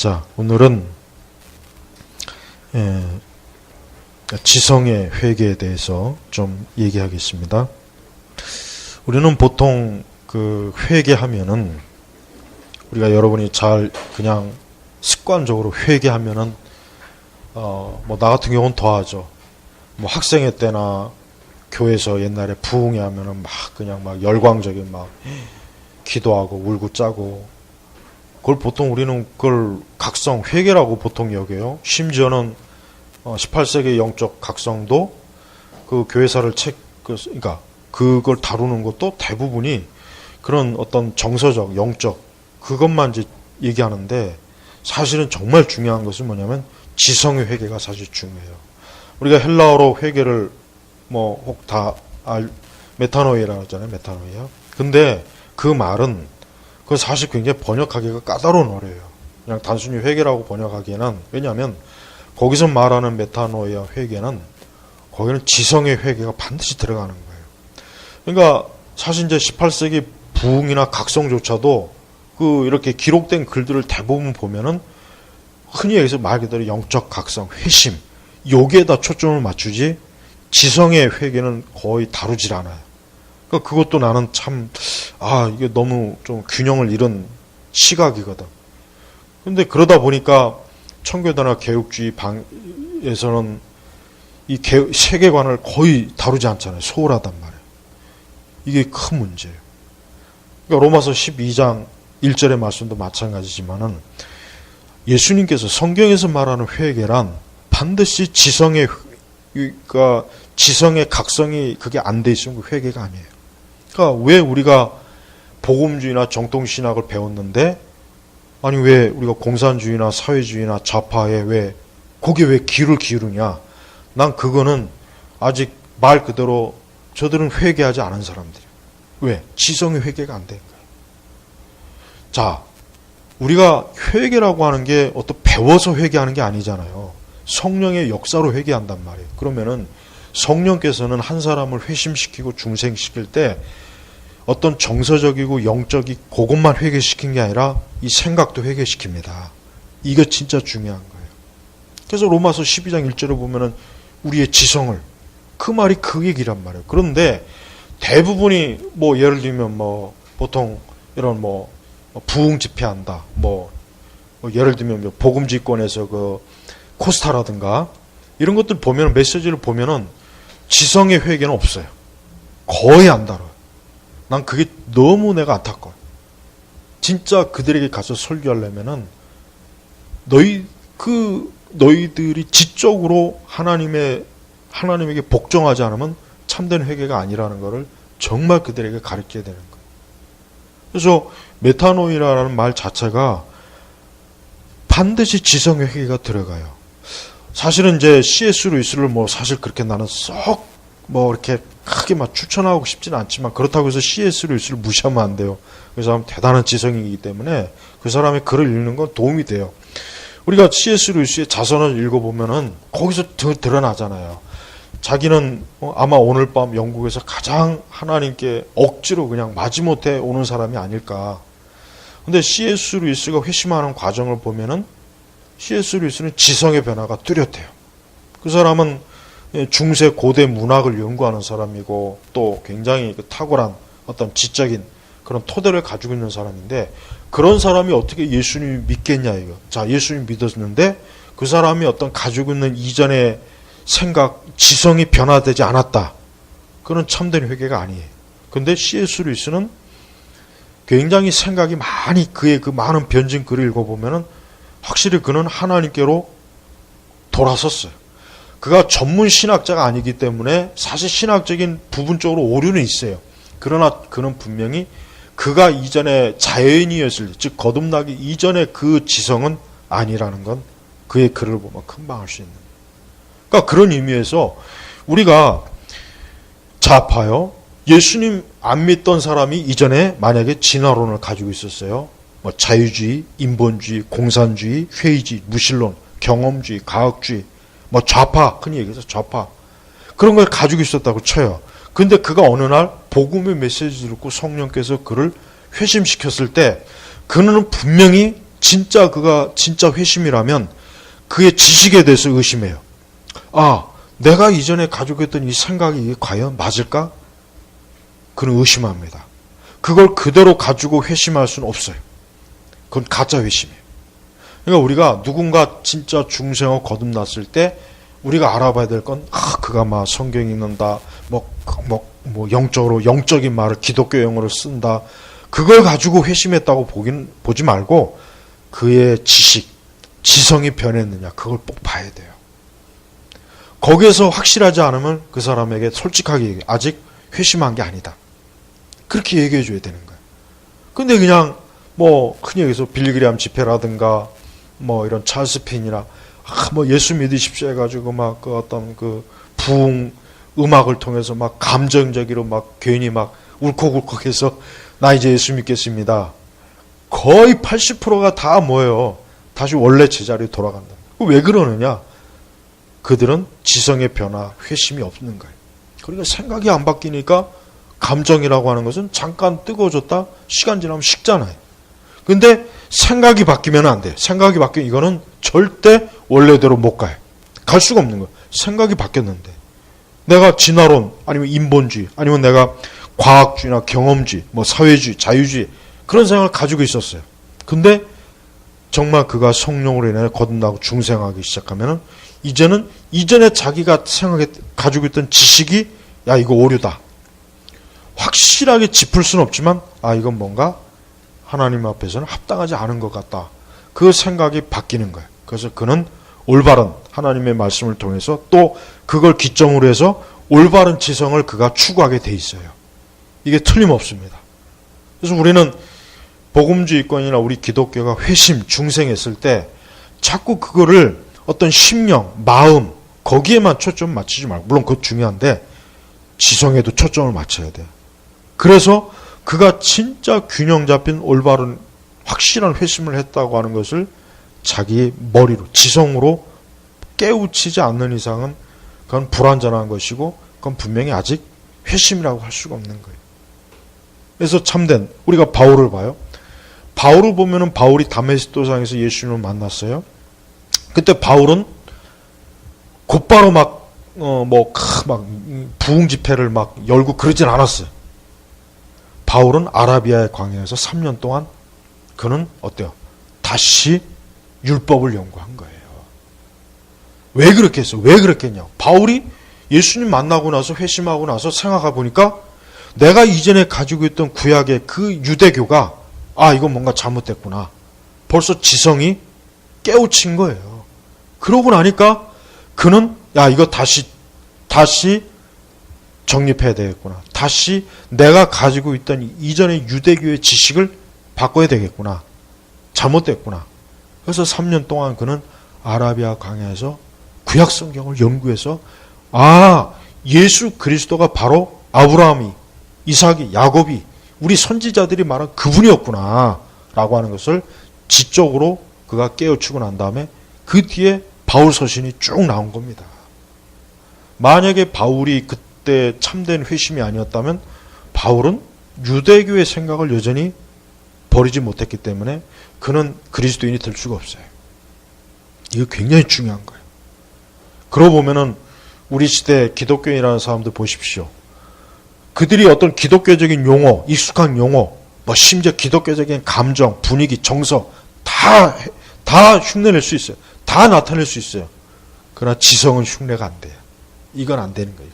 자, 오늘은 지성의 회개에 대해서 좀 얘기하겠습니다. 우리는 보통 그 회개하면은 우리가 여러분이 잘 그냥 습관적으로 회개하면은 뭐 나 같은 경우는 더 하죠. 뭐 학생회 때나 교회에서 옛날에 부흥회 하면은 막 그냥 막 열광적인 막 기도하고 울고 짜고, 그걸 보통 우리는 그걸 각성 회개라고 보통 여겨요. 심지어는 18세기 영적 각성도 그 교회사를 그러니까 그걸 다루는 것도 대부분이 그런 어떤 정서적 영적 그것만 이제 얘기하는데, 사실은 정말 중요한 것은 뭐냐면 지성의 회개가 사실 중요해요. 우리가 헬라어로 회개를 뭐 혹 다 메타노이라고 하잖아요. 메타노이야. 근데 그 말은 그 사실 굉장히 번역하기가 까다로운 어려워요. 그냥 단순히 회개라고 번역하기에는, 왜냐하면 거기서 말하는 메타노이아 회개는 거기는 지성의 회개가 반드시 들어가는 거예요. 그러니까 사실 이제 18세기 부흥이나 각성조차도 그 이렇게 기록된 글들을 대부분 보면은 흔히 여기서 말 그대로 영적 각성, 회심 여기에다 초점을 맞추지 지성의 회개는 거의 다루질 않아요. 그러니까 그것도 나는 참 이게 너무 좀 균형을 잃은 시각이거든. 근데 그러다 보니까 청교도나 개혁주의 방에서는 이 세계관을 거의 다루지 않잖아요. 소홀하단 말이에요. 이게 큰 문제예요. 그러니까 로마서 12장 1절의 말씀도 마찬가지지만은 예수님께서 성경에서 말하는 회개란 반드시 지성의 각성이 그게 안 돼 있으면 그 회개가 아니에요. 그러니까 왜 우리가 복음주의나 정통신학을 배웠는데, 아니 왜 우리가 공산주의나 사회주의나 좌파에 거기에 왜 귀를 기울이냐? 난 그거는 아직 말 그대로 저들은 회개하지 않은 사람들이에요. 왜? 지성의 회개가 안 된 거예요. 자, 우리가 회개라고 하는 게 어떤 배워서 회개하는 게 아니잖아요. 성령의 역사로 회개한단 말이에요. 그러면은 성령께서는 한 사람을 회심시키고 중생시킬 때 어떤 정서적이고 영적이 그것만 회개시킨 게 아니라 이 생각도 회개시킵니다. 이거 진짜 중요한 거예요. 그래서 로마서 12장 1절을 보면은 우리의 지성을, 그 말이 그 얘기란 말이에요. 그런데 대부분이 뭐 예를 들면 뭐 보통 이런 뭐 부흥 집회한다. 뭐 예를 들면 복음지권에서 그 코스타라든가 이런 것들 보면, 메시지를 보면은 지성의 회개는 없어요. 거의 안 다뤄요. 난 그게 너무 내가 안타까워요. 진짜 그들에게 가서 설교하려면은 너희들이 지적으로 하나님에게 복종하지 않으면 참된 회개가 아니라는 것을 정말 그들에게 가르쳐야 되는 거예요. 그래서 메타노이라는 말 자체가 반드시 지성의 회개가 들어가요. 사실은 이제 C.S. 루이스를 사실 그렇게 나는 썩 이렇게 크게 막 추천하고 싶지는 않지만, 그렇다고 해서 C.S. 루이스를 무시하면 안 돼요. 그 사람은 대단한 지성이기 때문에 그 사람의 글을 읽는 건 도움이 돼요. 우리가 C.S. 루이스의 자선을 읽어보면은 거기서 드러나잖아요. 자기는 아마 오늘 밤 영국에서 가장 하나님께 억지로 그냥 마지못해 오는 사람이 아닐까. 근데 C.S. 루이스가 회심하는 과정을 보면은 C.S. 루이스는 지성의 변화가 뚜렷해요. 그 사람은 중세 고대 문학을 연구하는 사람이고 또 굉장히 탁월한 어떤 지적인 그런 토대를 가지고 있는 사람인데, 그런 사람이 어떻게 예수님을 믿겠냐 이거. 자, 예수님 믿었는데 그 사람이 어떤 가지고 있는 이전의 생각, 지성이 변화되지 않았다. 그건 참된 회개가 아니에요. 근데 C.S. 루이스는 굉장히 생각이 많이, 그의 그 많은 변진 글을 읽어보면은 확실히 그는 하나님께로 돌아섰어요. 그가 전문 신학자가 아니기 때문에 사실 신학적인 부분적으로 오류는 있어요. 그러나 그는 분명히 그가 이전에 자연인이었을, 즉 거듭나기 이전의 그 지성은 아니라는 건 그의 글을 보면 금방 알 수 있는 거예요. 그러니까 그런 의미에서 우리가 좌파요, 예수님 안 믿던 사람이 이전에 만약에 진화론을 가지고 있었어요. 자유주의, 인본주의, 공산주의, 회의주의, 무신론, 경험주의, 과학주의, 좌파, 흔히 얘기해서 좌파, 그런 걸 가지고 있었다고 쳐요. 근데 그가 어느 날 복음의 메시지를 듣고 성령께서 그를 회심시켰을 때 그는 분명히 진짜 그가 진짜 회심이라면 그의 지식에 대해서 의심해요. 아, 내가 이전에 가지고 있던 이 생각이 이게 과연 맞을까? 그는 의심합니다. 그걸 그대로 가지고 회심할 수는 없어요. 그건 가짜 회심이에요. 그러니까 우리가 누군가 진짜 중생을 거듭났을 때 우리가 알아봐야 될 건, 그가 막 성경 읽는다, 영적인 말을 기독교 용어를 쓴다. 그걸 가지고 회심했다고 보지 말고 그의 지식, 지성이 변했느냐, 그걸 꼭 봐야 돼요. 거기에서 확실하지 않으면 그 사람에게 솔직하게 얘기해. 아직 회심한 게 아니다. 그렇게 얘기해 줘야 되는 거예요. 근데 그냥 흔히 여기서 빌리그리암 집회라든가 이런 찰스 핀이나 예수 믿으십시오 해가지고 어떤 부흥 음악을 통해서 감정적으로 괜히 울컥울컥해서 나 이제 예수 믿겠습니다. 거의 80%가 다 뭐예요? 다시 원래 제자리로 돌아간다. 왜 그러느냐? 그들은 지성의 변화, 회심이 없는 거예요. 그러니까 생각이 안 바뀌니까 감정이라고 하는 것은 잠깐 뜨거워졌다 시간 지나면 식잖아요. 근데 생각이 바뀌면 안 돼요. 생각이 바뀌면 이거는 절대 원래대로 못 가요. 갈 수가 없는 거예요. 생각이 바뀌었는데. 내가 진화론, 아니면 인본주의, 아니면 내가 과학주의나 경험주의, 사회주의, 자유주의, 그런 생각을 가지고 있었어요. 근데 정말 그가 성령으로 인해 거듭나고 중생하기 시작하면은 이제는 이전에 자기가 가지고 있던 지식이 야, 이거 오류다. 확실하게 짚을 수는 없지만 이건 뭔가 하나님 앞에서는 합당하지 않은 것 같다. 그 생각이 바뀌는 거예요. 그래서 그는 올바른 하나님의 말씀을 통해서 또 그걸 기점으로 해서 올바른 지성을 그가 추구하게 돼 있어요. 이게 틀림없습니다. 그래서 우리는 복음주의권이나 우리 기독교가 회심, 중생했을 때 자꾸 그거를 어떤 심령, 마음 거기에만 초점 맞추지 말고, 물론 그것 중요한데 지성에도 초점을 맞춰야 돼요. 그래서 그가 진짜 균형 잡힌 올바른 확실한 회심을 했다고 하는 것을 자기 머리로, 지성으로 깨우치지 않는 이상은 그건 불완전한 것이고 그건 분명히 아직 회심이라고 할 수가 없는 거예요. 그래서 참된, 우리가 바울을 봐요. 바울을 보면은 바울이 다메섹 도상에서 예수님을 만났어요. 그때 바울은 곧바로 부흥 집회를 열고 그러진 않았어요. 바울은 아라비아의 광야에서 3년 동안 그는 어때요? 다시 율법을 연구한 거예요. 왜 그렇게 했어? 왜 그랬겠냐? 바울이 예수님 만나고 나서 회심하고 나서 생각해 보니까 내가 이전에 가지고 있던 구약의 그 유대교가 이건 뭔가 잘못됐구나. 벌써 지성이 깨우친 거예요. 그러고 나니까 그는 이거 다시 정립해야 되겠구나. 다시 내가 가지고 있던 이전의 유대교의 지식을 바꿔야 되겠구나. 잘못됐구나. 그래서 3년 동안 그는 아라비아 광야에서 구약 성경을 연구해서 예수 그리스도가 바로 아브라함이, 이삭이, 야곱이 우리 선지자들이 말한 그분이었구나 라고 하는 것을 지적으로 그가 깨우치고 난 다음에 그 뒤에 바울 서신이 쭉 나온 겁니다. 만약에 바울이 그때 참된 회심이 아니었다면 바울은 유대교의 생각을 여전히 버리지 못했기 때문에 그는 그리스도인이 될 수가 없어요. 이거 굉장히 중요한 거예요. 그러고 보면은 우리 시대 기독교인이라는 사람들 보십시오. 그들이 어떤 기독교적인 용어, 익숙한 용어, 심지어 기독교적인 감정, 분위기, 정서 다 흉내낼 수 있어요. 다 나타낼 수 있어요. 그러나 지성은 흉내가 안 돼요. 이건 안 되는 거예요.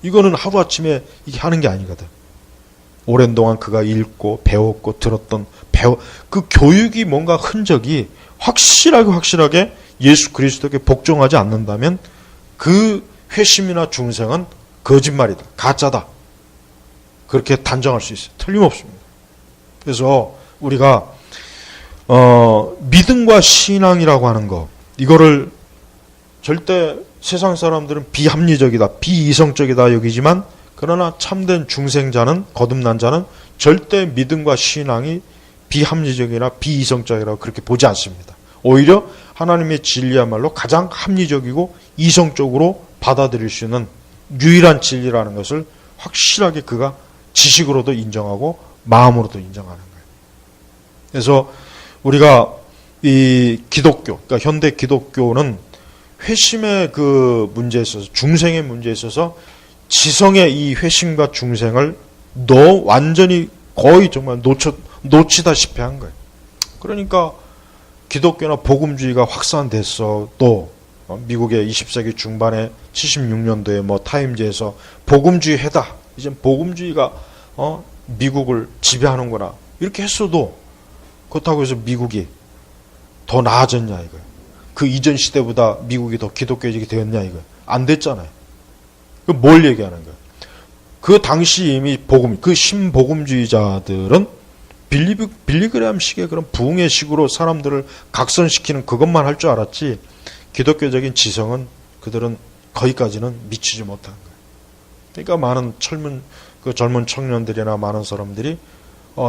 이거는 하루아침에 이게 하는 게 아니거든. 오랜 동안 그가 읽고 배웠고 들었던 그 교육이 뭔가 흔적이 확실하게 예수 그리스도께 복종하지 않는다면 그 회심이나 중생은 거짓말이다. 가짜다. 그렇게 단정할 수 있어요. 틀림없습니다. 그래서 우리가 믿음과 신앙이라고 하는 거, 이거를 절대 세상 사람들은 비합리적이다, 비이성적이다 여기지만, 그러나 참된 중생자는, 거듭난 자는 절대 믿음과 신앙이 비합리적이나 비이성적이라고 그렇게 보지 않습니다. 오히려 하나님의 진리야말로 가장 합리적이고 이성적으로 받아들일 수 있는 유일한 진리라는 것을 확실하게 그가 지식으로도 인정하고 마음으로도 인정하는 거예요. 그래서 우리가 이 기독교, 그러니까 현대 기독교는 회심의 그 문제에 있어서, 중생의 문제에 있어서 지성의 이 회심과 중생을 완전히 거의 정말 놓치다시피 한 거예요. 그러니까 기독교나 복음주의가 확산됐어. 또 미국의 20세기 중반에 76년도에 뭐 타임즈에서 복음주의 해다. 이제 복음주의가 미국을 지배하는구나. 이렇게 했어도 그렇다고 해서 미국이 더 나아졌냐 이거예요. 그 이전 시대보다 미국이 더 기독교적이 되었냐 이거예요. 안 됐잖아요. 그 뭘 얘기하는 거예요? 그 당시 이미 그 신복음주의자들은 빌리그램식의 그런 부흥의 식으로 사람들을 각선시키는 그것만 할 줄 알았지, 기독교적인 지성은 그들은 거기까지는 미치지 못한 거예요. 그러니까 많은 젊은 청년들이나 많은 사람들이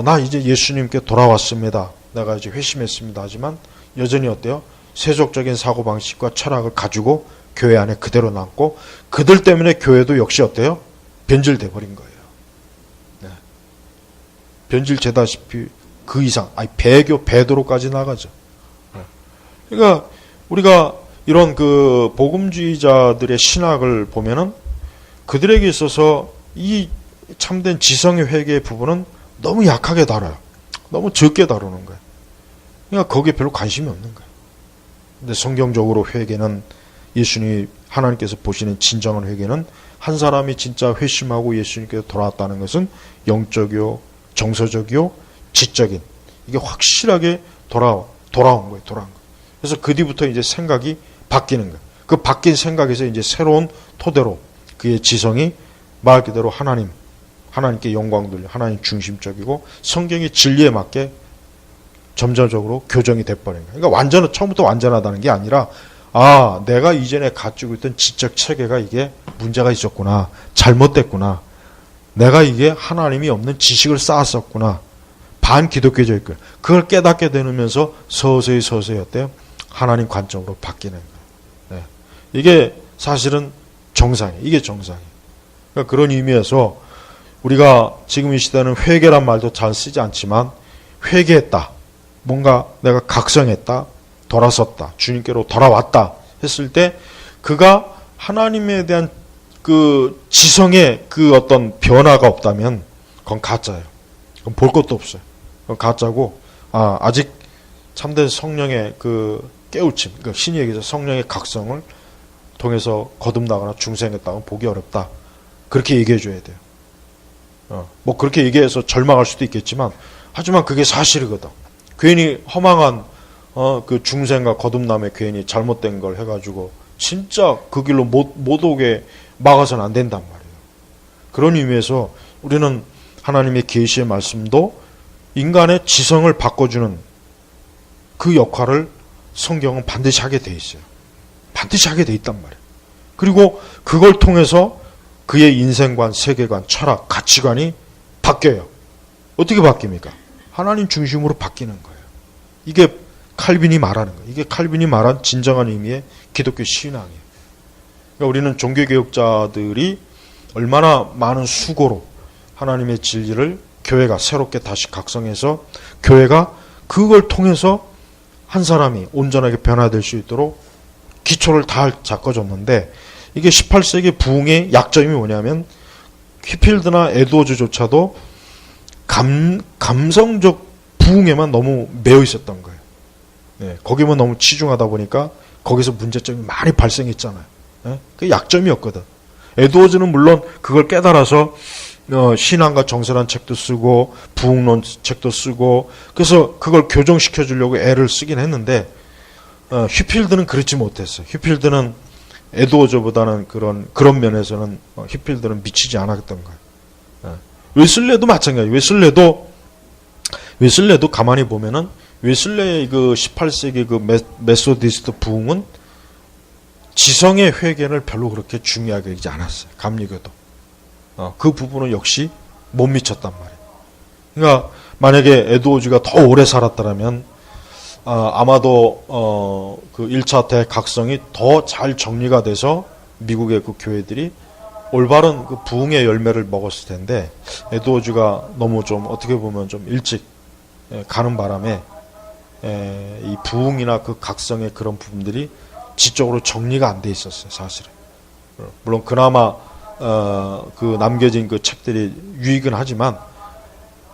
나 이제 예수님께 돌아왔습니다. 내가 이제 회심했습니다. 하지만 여전히 어때요? 세속적인 사고방식과 철학을 가지고 교회 안에 그대로 남고, 그들 때문에 교회도 역시 어때요? 변질돼 버린 거예요. 네. 변질되다시피 그 이상, 배도로까지 나가죠. 네. 그러니까 우리가 이런 그 복음주의자들의 신학을 보면은 그들에게 있어서 이 참된 지성의 회개의 부분은 너무 약하게 다뤄요. 너무 적게 다루는 거예요. 그러니까 거기에 별로 관심이 없는 거예요. 근데 성경적으로 회개는, 예수님 하나님께서 보시는 진정한 회개는 한 사람이 진짜 회심하고 예수님께서 돌아왔다는 것은 영적이요, 정서적이요, 지적인, 이게 확실하게 돌아온 거예요. 그래서 그 뒤부터 이제 생각이 바뀌는 거예요. 그 바뀐 생각에서 이제 새로운 토대로 그의 지성이 말 그대로 하나님께 영광 돌려, 하나님 중심적이고 성경의 진리에 맞게 점점적으로 교정이 돼버린 거예요. 그러니까 처음부터 완전하다는 게 아니라, 내가 이전에 가지고 있던 지적 체계가 이게 문제가 있었구나, 잘못됐구나, 내가 이게 하나님이 없는 지식을 쌓았었구나, 반기독교적일 거예요. 그걸 깨닫게 되면서 서서히 어때요? 하나님 관점으로 바뀌는 거예요. 네. 이게 사실은 정상이에요. 이게 정상이에요. 그러니까 그런 의미에서 우리가 지금 이 시대는 회개란 말도 잘 쓰지 않지만, 회개했다, 뭔가 내가 각성했다, 돌아섰다, 주님께로 돌아왔다 했을 때 그가 하나님에 대한 그 지성의 그 어떤 변화가 없다면 그건 가짜예요. 그건 볼 것도 없어요. 그건 가짜고, 아직 참된 성령의 그 깨우침, 그 신이 얘기해서 성령의 각성을 통해서 거듭나거나 중생했다면 보기 어렵다. 그렇게 얘기해 줘야 돼요. 뭐 그렇게 얘기해서 절망할 수도 있겠지만, 하지만 그게 사실이거든. 괜히 허망한 그 중생과 거듭남에 괜히 잘못된 걸 해가지고 진짜 그 길로 못 오게 막아서는 안 된단 말이에요. 그런 의미에서 우리는 하나님의 계시의 말씀도 인간의 지성을 바꿔주는 그 역할을 성경은 반드시 하게 돼 있어요. 반드시 하게 돼 있단 말이에요. 그리고 그걸 통해서 그의 인생관, 세계관, 철학, 가치관이 바뀌어요. 어떻게 바뀝니까? 하나님 중심으로 바뀌는 거예요. 이게 칼빈이 말하는 거예요. 이게 칼빈이 말한 진정한 의미의 기독교 신앙이에요. 그러니까 우리는 종교개혁자들이 얼마나 많은 수고로 하나님의 진리를 교회가 새롭게 다시 각성해서 교회가 그걸 통해서 한 사람이 온전하게 변화될 수 있도록 기초를 다 잡아줬는데, 이게 18세기 부흥의 약점이 뭐냐면 휘필드나 에드워즈조차도 감성적 부흥에만 너무 매여 있었던 거예요. 네, 거기만 너무 치중하다 보니까 거기서 문제점이 많이 발생했잖아요. 네? 그게 약점이었거든. 에드워즈는 물론 그걸 깨달아서 신앙과 정서란 책도 쓰고 부흥론 책도 쓰고, 그래서 그걸 교정시켜 주려고 애를 쓰긴 했는데, 휘필드는 그렇지 못했어요. 휘필드는 에드워즈보다는 그런 면에서는 휘필드는 미치지 않았던 거예요. 웨슬레도 마찬가지예요. 웨슬레도 가만히 보면은 웨슬레의 그 18세기 그 메소디스트 부흥은 지성의 회개를 별로 그렇게 중요하게 여기지 않았어요. 감리교도. 그 부분은 역시 못 미쳤단 말이에요. 그러니까 만약에 에드워즈가 더 오래 살았더라면 아마도 그 1차 대각성이 더 잘 정리가 돼서 미국의 그 교회들이 올바른 그 부흥의 열매를 먹었을 텐데, 에드워즈가 너무 좀 어떻게 보면 좀 일찍 가는 바람에 이 부흥이나 그 각성의 그런 부분들이 지적으로 정리가 안 돼 있었어요, 사실은. 물론 그나마 그 남겨진 그 책들이 유익은 하지만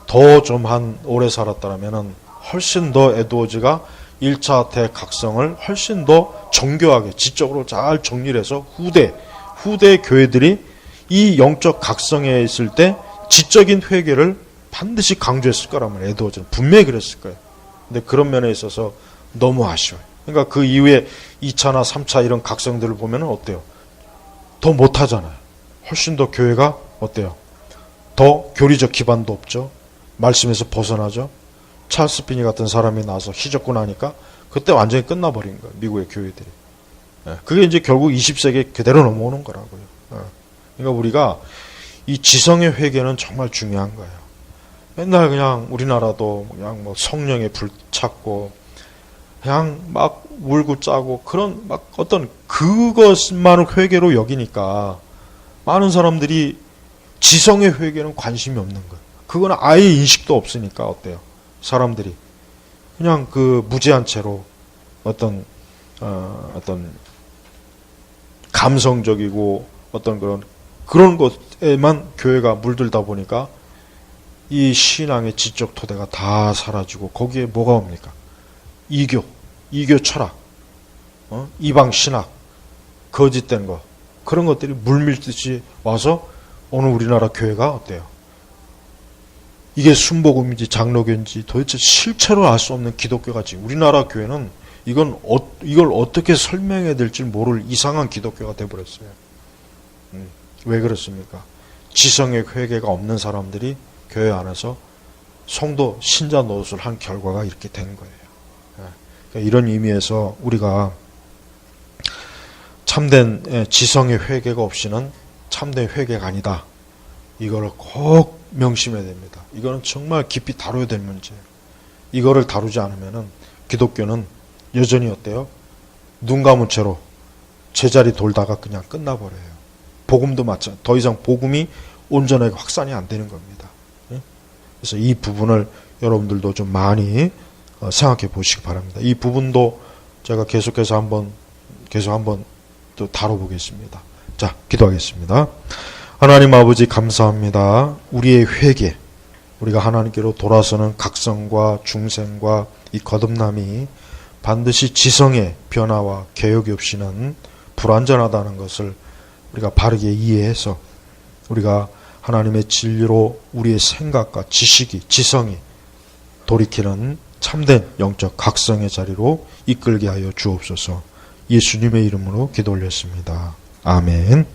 더 좀 한 오래 살았다면은 훨씬 더 에드워즈가 1차 대각성을 훨씬 더 정교하게 지적으로 잘 정리를 해서 후대 교회들이 이 영적 각성에 있을 때 지적인 회개를 반드시 강조했을 거라면 에드워즈는 분명히 그랬을 거예요. 근데 그런 면에 있어서 너무 아쉬워요. 그러니까 그 이후에 2차나 3차 이런 각성들을 보면 어때요? 더 못하잖아요. 훨씬 더 교회가 어때요? 더 교리적 기반도 없죠. 말씀에서 벗어나죠. 찰스 피니 같은 사람이 나와서 희적고 나니까 그때 완전히 끝나버린 거예요. 미국의 교회들이. 그게 이제 결국 20세기에 그대로 넘어오는 거라고요. 그러니까 우리가 이 지성의 회개는 정말 중요한 거예요. 맨날 그냥 우리나라도 그냥 뭐 성령에 불찾고 그냥 막 울고 짜고 그런 막 어떤 그것만을 회개로 여기니까 많은 사람들이 지성의 회개는 관심이 없는 거예요. 그건 아예 인식도 없으니까 어때요? 사람들이 그냥 그 무지한 채로 어떤 감성적이고 어떤 그런 것에만 교회가 물들다 보니까 이 신앙의 지적 토대가 다 사라지고 거기에 뭐가 옵니까? 이교 철학, 이방 신학, 거짓된 거 그런 것들이 물밀듯이 와서 오늘 우리나라 교회가 어때요? 이게 순복음인지 장로교인지 도대체 실체로 알 수 없는 기독교가 지금 우리나라 교회는 이걸 어떻게 설명해야 될지 모를 이상한 기독교가 돼버렸어요. 왜 그렇습니까? 지성의 회개가 없는 사람들이 교회 안에서 성도 신자 노릇을 한 결과가 이렇게 된 거예요. 그러니까 이런 의미에서 우리가 참된 지성의 회개가 없이는 참된 회개가 아니다. 이거를 꼭 명심해야 됩니다. 이거는 정말 깊이 다뤄야 될 문제예요. 이거를 다루지 않으면은 기독교는 여전히 어때요? 눈 감은 채로 제자리 돌다가 그냥 끝나버려요. 복음도 마찬가지. 더 이상 복음이 온전하게 확산이 안 되는 겁니다. 그래서 이 부분을 여러분들도 좀 많이 생각해 보시기 바랍니다. 이 부분도 제가 계속해서 한번 또 다뤄보겠습니다. 자, 기도하겠습니다. 하나님 아버지 감사합니다. 우리의 회개, 우리가 하나님께로 돌아서는 각성과 중생과 이 거듭남이 반드시 지성의 변화와 개혁이 없이는 불완전하다는 것을 우리가 바르게 이해해서 우리가 하나님의 진리로 우리의 생각과 지식이, 지성이 돌이키는 참된 영적 각성의 자리로 이끌게 하여 주옵소서. 예수님의 이름으로 기도 올렸습니다. 아멘.